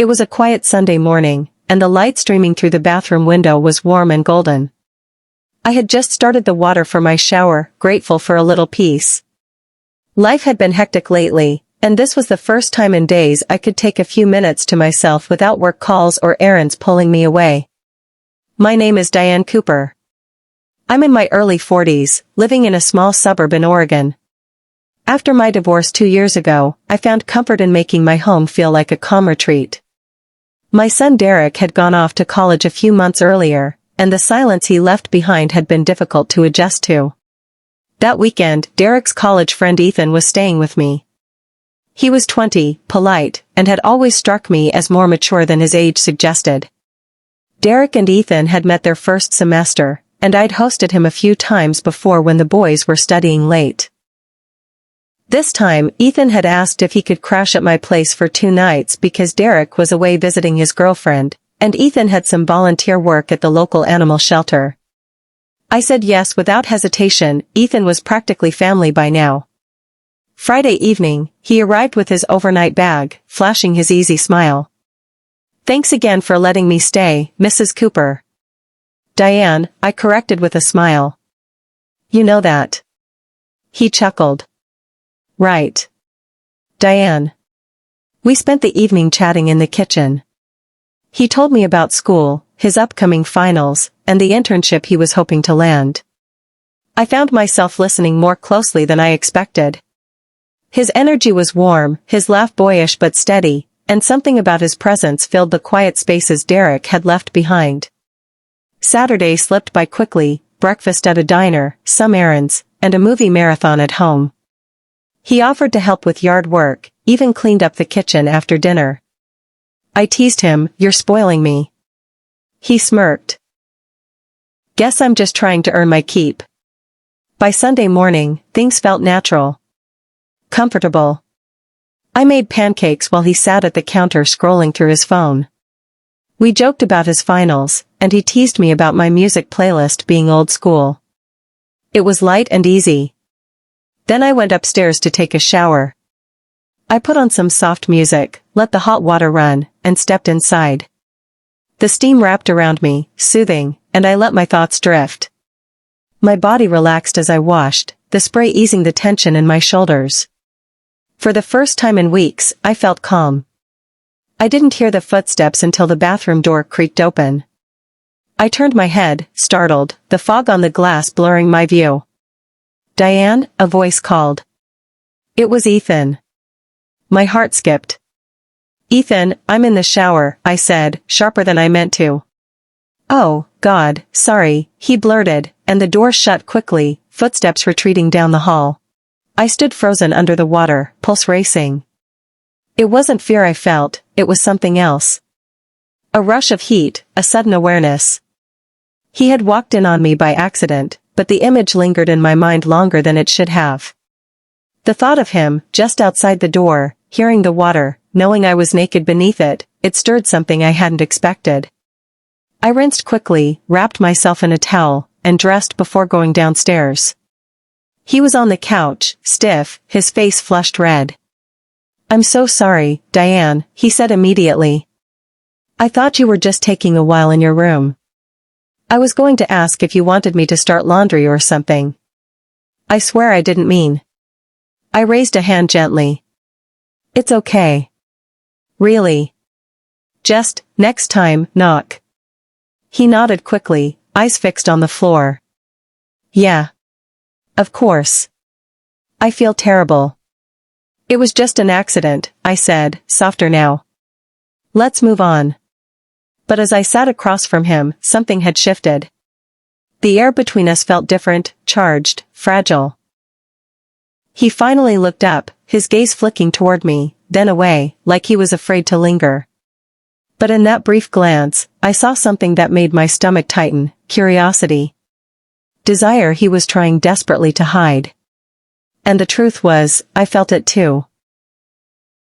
It was a quiet Sunday morning, and the light streaming through the bathroom window was warm and golden. I had just started the water for my shower, grateful for a little peace. Life had been hectic lately, and this was the first time in days I could take a few minutes to myself without work calls or errands pulling me away. My name is Diane Cooper. I'm in my early 40s, living in a small suburb in Oregon. After my divorce 2 years ago, I found comfort in making my home feel like a calm retreat. My son Derek had gone off to college a few months earlier, and the silence he left behind had been difficult to adjust to. That weekend, Derek's college friend Ethan was staying with me. He was 20, polite, and had always struck me as more mature than his age suggested. Derek and Ethan had met their first semester, and I'd hosted him a few times before when the boys were studying late. This time, Ethan had asked if he could crash at my place for 2 nights because Derek was away visiting his girlfriend, and Ethan had some volunteer work at the local animal shelter. I said yes without hesitation. Ethan was practically family by now. Friday evening, he arrived with his overnight bag, flashing his easy smile. "Thanks again for letting me stay, Mrs. Cooper." "Diane," I corrected with a smile. "You know that." He chuckled. "Right. Diane." We spent the evening chatting in the kitchen. He told me about school, his upcoming finals, and the internship he was hoping to land. I found myself listening more closely than I expected. His energy was warm, his laugh boyish but steady, and something about his presence filled the quiet spaces Derek had left behind. Saturday slipped by quickly, breakfast at a diner, some errands, and a movie marathon at home. He offered to help with yard work, even cleaned up the kitchen after dinner. I teased him, "You're spoiling me." He smirked. "Guess I'm just trying to earn my keep." By Sunday morning, things felt natural. Comfortable. I made pancakes while he sat at the counter scrolling through his phone. We joked about his finals, and he teased me about my music playlist being old school. It was light and easy. Then I went upstairs to take a shower. I put on some soft music, let the hot water run, and stepped inside. The steam wrapped around me, soothing, and I let my thoughts drift. My body relaxed as I washed, the spray easing the tension in my shoulders. For the first time in weeks, I felt calm. I didn't hear the footsteps until the bathroom door creaked open. I turned my head, startled, the fog on the glass blurring my view. "Diane," a voice called. It was Ethan. My heart skipped. "Ethan, I'm in the shower," I said, sharper than I meant to. "Oh, God, sorry," he blurted, and the door shut quickly, footsteps retreating down the hall. I stood frozen under the water, pulse racing. It wasn't fear I felt, it was something else. A rush of heat, a sudden awareness. He had walked in on me by accident, but the image lingered in my mind longer than it should have. The thought of him, just outside the door, hearing the water, knowing I was naked beneath it, it stirred something I hadn't expected. I rinsed quickly, wrapped myself in a towel, and dressed before going downstairs. He was on the couch, stiff, his face flushed red. "I'm so sorry, Diane," he said immediately. "I thought you were just taking a while in your room. I was going to ask if you wanted me to start laundry or something." I swear I didn't mean. I raised a hand gently. "It's okay." "Really? Just, next time, knock." He nodded quickly, eyes fixed on the floor. "Yeah. Of course. I feel terrible." "It was just an accident," I said, softer now. "Let's move on." But as I sat across from him, something had shifted. The air between us felt different, charged, fragile. He finally looked up, his gaze flicking toward me, then away, like he was afraid to linger. But in that brief glance, I saw something that made my stomach tighten, curiosity. Desire he was trying desperately to hide. And the truth was, I felt it too.